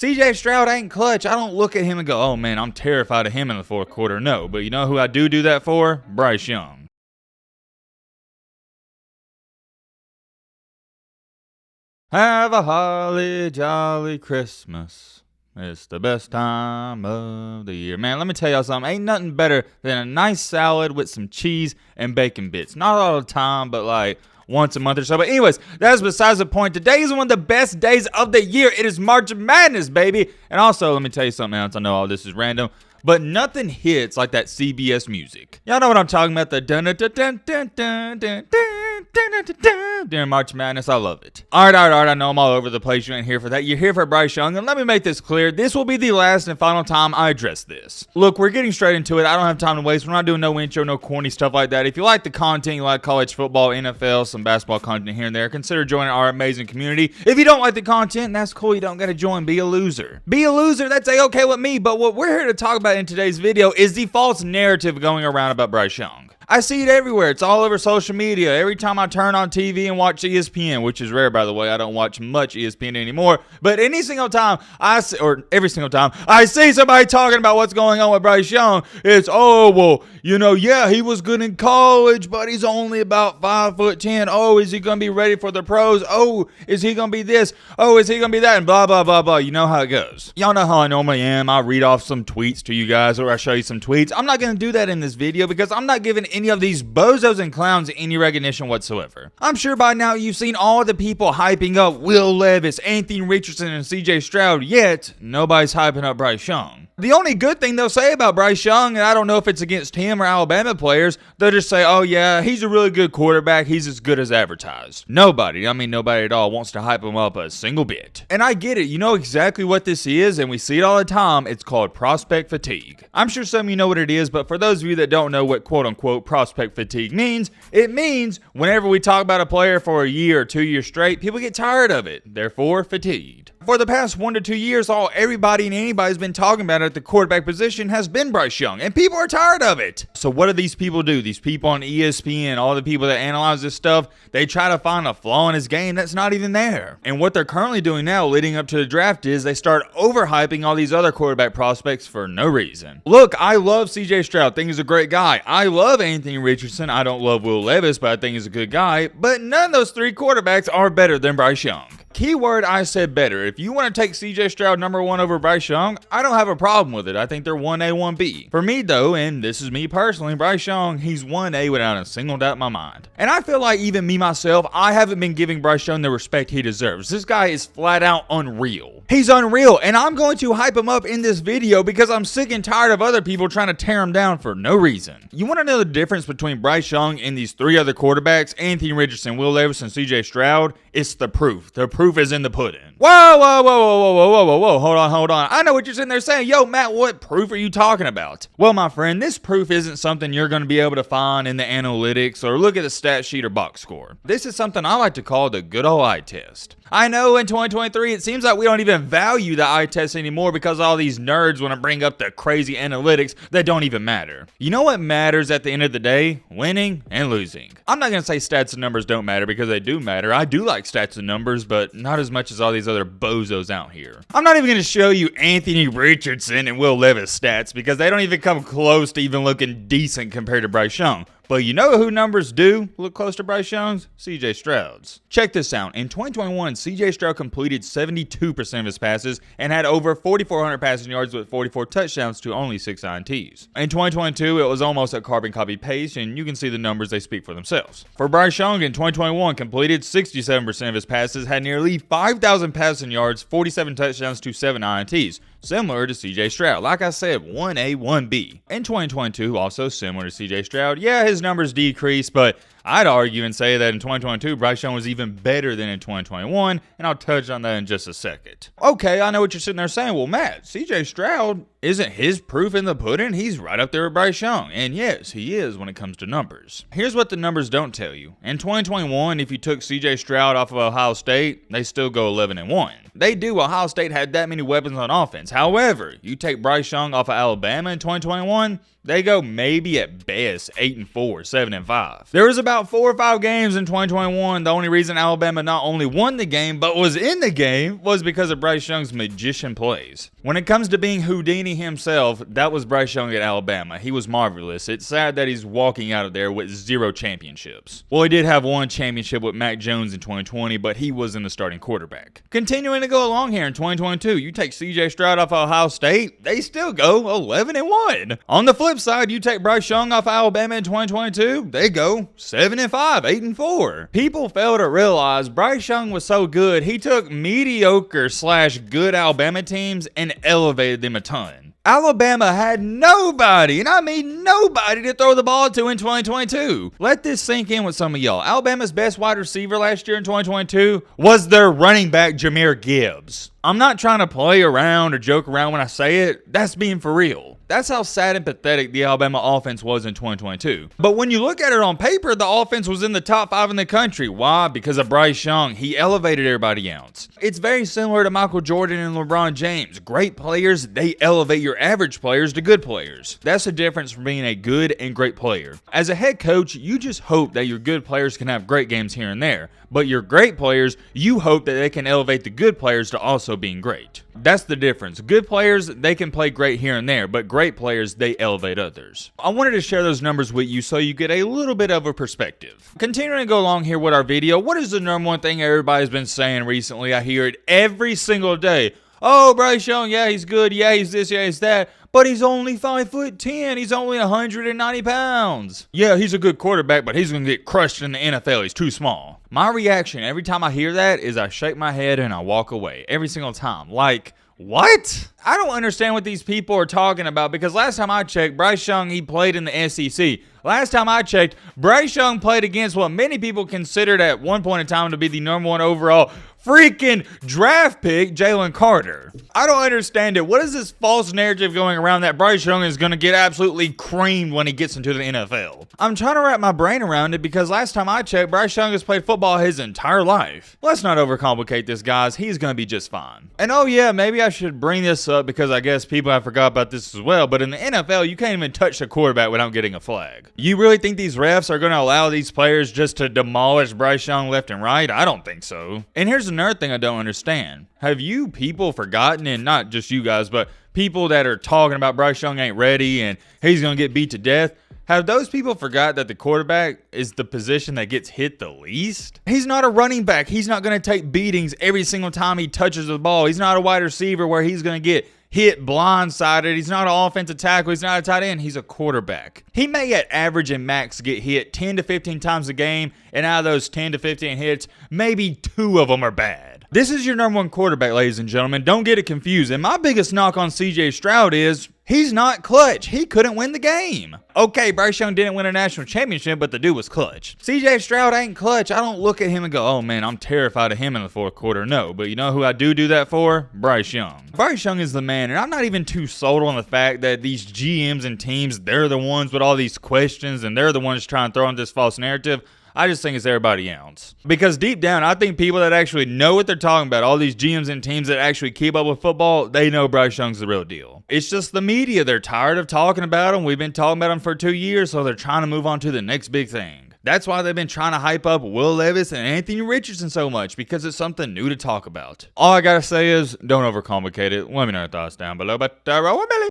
CJ Stroud ain't clutch. I don't look at him and go, oh man, I'm terrified of him in the fourth quarter. No, but you know who I do that for? Bryce Young. Have a holly jolly Christmas. It's the best time of the year. Man, let me tell y'all something. Ain't nothing better than a nice salad with some cheese and bacon bits. Not all the time, but like once a month or so. But anyways, that's besides the point. Today is one of the best days of the year. It is March Madness, baby. And also, let me tell you something else. I know all this is random, but nothing hits like that CBS music. Y'all know what I'm talking about, the dun dun dun dun dun dun dun dun during March Madness. I love it. All right. I know I'm all over the place. You ain't here for that. You're here for Bryce Young. And let me make this clear. This will be the last and final time I address this. Look, we're getting straight into it. I don't have time to waste. We're not doing no intro, no corny stuff like that. If you like the content, you like college football, NFL, some basketball content here and there, consider joining our amazing community. If you don't like the content, that's cool. You don't got to join. Be a loser. Be a loser. That's okay with me. But what we're here to talk about in today's video is the false narrative going around about Bryce Young. I see it everywhere. It's all over social media. Every time I turn on TV and watch ESPN, which is rare, by the way. I don't watch much ESPN anymore. But every single time I see somebody talking about what's going on with Bryce Young, it's, oh, well, yeah, he was good in college, but he's only about 5'10". Oh, is he going to be ready for the pros? Oh, is he going to be this? Oh, is he going to be that? And blah, blah, blah, blah. You know how it goes. Y'all know how I normally am. I read off some tweets to you guys, or I show you some tweets. I'm not going to do that in this video because I'm not giving any of these bozos and clowns any recognition whatsoever. I'm sure by now you've seen all the people hyping up Will Levis, Anthony Richardson, and CJ Stroud, yet nobody's hyping up Bryce Young. The only good thing they'll say about Bryce Young, and I don't know if it's against him or Alabama players, they'll just say, oh yeah, he's a really good quarterback, he's as good as advertised. Nobody at all wants to hype him up a single bit. And I get it, you know exactly what this is, and we see it all the time. It's called prospect fatigue. I'm sure some of you know what it is, but for those of you that don't know what quote-unquote prospect fatigue means, it means whenever we talk about a player for a year or 2 years straight, people get tired of it, therefore fatigued. For the past 1 to 2 years, all everybody and anybody's been talking about at the quarterback position has been Bryce Young, and people are tired of it. So what do these people do? These people on ESPN, all the people that analyze this stuff, they try to find a flaw in his game that's not even there. And what they're currently doing now, leading up to the draft, is they start overhyping all these other quarterback prospects for no reason. Look, I love CJ Stroud. Think he's a great guy. I love Anthony Richardson. I don't love Will Levis, but I think he's a good guy. But none of those three quarterbacks are better than Bryce Young. Keyword, I said better. If you want to take CJ Stroud number 1 over Bryce Young, I don't have a problem with it. I think they're 1A, 1B. For me though, and this is me personally, Bryce Young, he's 1A without a single doubt in my mind. And I feel like even me myself, I haven't been giving Bryce Young the respect he deserves. This guy is flat out unreal. He's unreal, and I'm going to hype him up in this video because I'm sick and tired of other people trying to tear him down for no reason. You want to know the difference between Bryce Young and these 3 other quarterbacks, Anthony Richardson, Will Levis, and CJ Stroud? It's the proof. The proof is in the pudding. Whoa. Hold on. I know what you're sitting there saying. Yo, Matt, what proof are you talking about? Well, my friend, this proof isn't something you're going to be able to find in the analytics or look at the stat sheet or box score. This is something I like to call the good old eye test. I know in 2023, it seems like we don't even value the eye test anymore because all these nerds want to bring up the crazy analytics that don't even matter. You know what matters at the end of the day? Winning and losing. I'm not going to say stats and numbers don't matter because they do matter. I do like stats and numbers, but not as much as all these other bozos out here. I'm not even going to show you Anthony Richardson and Will Levis stats because they don't even come close to even looking decent compared to Bryce Young. But you know who numbers do look close to Bryce Young's? CJ Stroud's. Check this out. In 2021, CJ Stroud completed 72% of his passes and had over 4,400 passing yards with 44 touchdowns to only 6 INTs. In 2022, it was almost a carbon copy paste, and you can see the numbers, they speak for themselves. For Bryce Young in 2021, completed 67% of his passes, had nearly 5,000 passing yards, 47 touchdowns to 7 INTs. Similar to CJ Stroud. Like I said, 1A, 1B. In 2022, also similar to CJ Stroud, yeah, his numbers decreased, but I'd argue and say that in 2022, Bryce Young was even better than in 2021, and I'll touch on that in just a second. Okay, I know what you're sitting there saying. Well, Matt, CJ Stroud Isn't his proof in the pudding? He's right up there with Bryce Young. And yes, he is when it comes to numbers. Here's what the numbers don't tell you. In 2021, if you took CJ Stroud off of Ohio State, they still go 11-1. They do. Ohio State had that many weapons on offense. However, you take Bryce Young off of Alabama in 2021, they go maybe at best 8-4, 7-5. There was about 4 or 5 games in 2021. The only reason Alabama not only won the game, but was in the game was because of Bryce Young's magician plays. When it comes to being Houdini himself, that was Bryce Young at Alabama. He was marvelous. It's sad that he's walking out of there with 0 championships. Well, he did have 1 championship with Mac Jones in 2020, but he wasn't the starting quarterback. Continuing to go along here in 2022, you take CJ Stroud off of Ohio State, they still go 11-1. On the flip side, you take Bryce Young off Alabama in 2022, they go 7-5, 8-4. People fail to realize Bryce Young was so good, he took mediocre / good Alabama teams and elevated them a ton. Alabama had nobody, and I mean nobody, to throw the ball to in 2022. Let this sink in with some of y'all. Alabama's best wide receiver last year in 2022 was their running back, Jahmyr Gibbs. I'm not trying to play around or joke around when I say it. That's being for real. That's how sad and pathetic the Alabama offense was in 2022. But when you look at it on paper, the offense was in the top 5 in the country. Why? Because of Bryce Young. He elevated everybody else. It's very similar to Michael Jordan and LeBron James. Great players, they elevate your average players to good players. That's the difference from being a good and great player. As a head coach, you just hope that your good players can have great games here and there. But your great players, you hope that they can elevate the good players to also being great. That's the difference. Good players, they can play great here and there, but great players, they elevate others. I wanted to share those numbers with you so you get a little bit of a perspective. Continuing to go along here with our video, what is the number one thing everybody's been saying recently? I hear it every single day. Oh, Bryce Young, yeah, he's good. Yeah, he's this, yeah, he's that. But he's only 5'10". He's only 190 pounds. Yeah, he's a good quarterback, but he's going to get crushed in the NFL. He's too small. My reaction every time I hear that is I shake my head and I walk away. Every single time. Like, what? I don't understand what these people are talking about, because last time I checked, Bryce Young, he played in the SEC. Last time I checked, Bryce Young played against what many people considered at one point in time to be the number 1 overall freaking draft pick, Jalen Carter. I don't understand it. What is this false narrative going around that Bryce Young is going to get absolutely creamed when he gets into the NFL? I'm trying to wrap my brain around it, because last time I checked, Bryce Young has played football his entire life. Let's not overcomplicate this, guys. He's going to be just fine. And oh yeah, maybe I should bring this up because I guess people have forgot about this as well, but in the NFL, you can't even touch the quarterback without getting a flag. You really think these refs are going to allow these players just to demolish Bryce Young left and right? I don't think so. And here's another thing I don't understand. Have you people forgotten, and not just you guys, but people that are talking about Bryce Young ain't ready and he's going to get beat to death? Have those people forgot that the quarterback is the position that gets hit the least? He's not a running back. He's not going to take beatings every single time he touches the ball. He's not a wide receiver where he's going to get hit blindsided. He's not an offensive tackle. He's not a tight end. He's a quarterback. He may at average and max get hit 10 to 15 times a game, and out of those 10 to 15 hits, maybe 2 of them are bad. This is your number 1 quarterback, ladies and gentlemen. Don't get it confused. And my biggest knock on CJ Stroud is he's not clutch. He couldn't win the game. Okay, Bryce Young didn't win a national championship, but the dude was clutch. CJ Stroud ain't clutch. I don't look at him and go, oh man, I'm terrified of him in the 4th quarter. No, but you know who I do that for? Bryce Young. Bryce Young is the man, and I'm not even too sold on the fact that these GMs and teams, they're the ones with all these questions, and they're the ones trying to throw in this false narrative. I just think it's everybody else. Because deep down, I think people that actually know what they're talking about, all these GMs and teams that actually keep up with football, they know Bryce Young's the real deal. It's just the media. They're tired of talking about him. We've been talking about him for 2 years, so they're trying to move on to the next big thing. That's why they've been trying to hype up Will Levis and Anthony Richardson so much, because it's something new to talk about. All I gotta say is, don't overcomplicate it. Let me know your thoughts down below, but roll a Billy.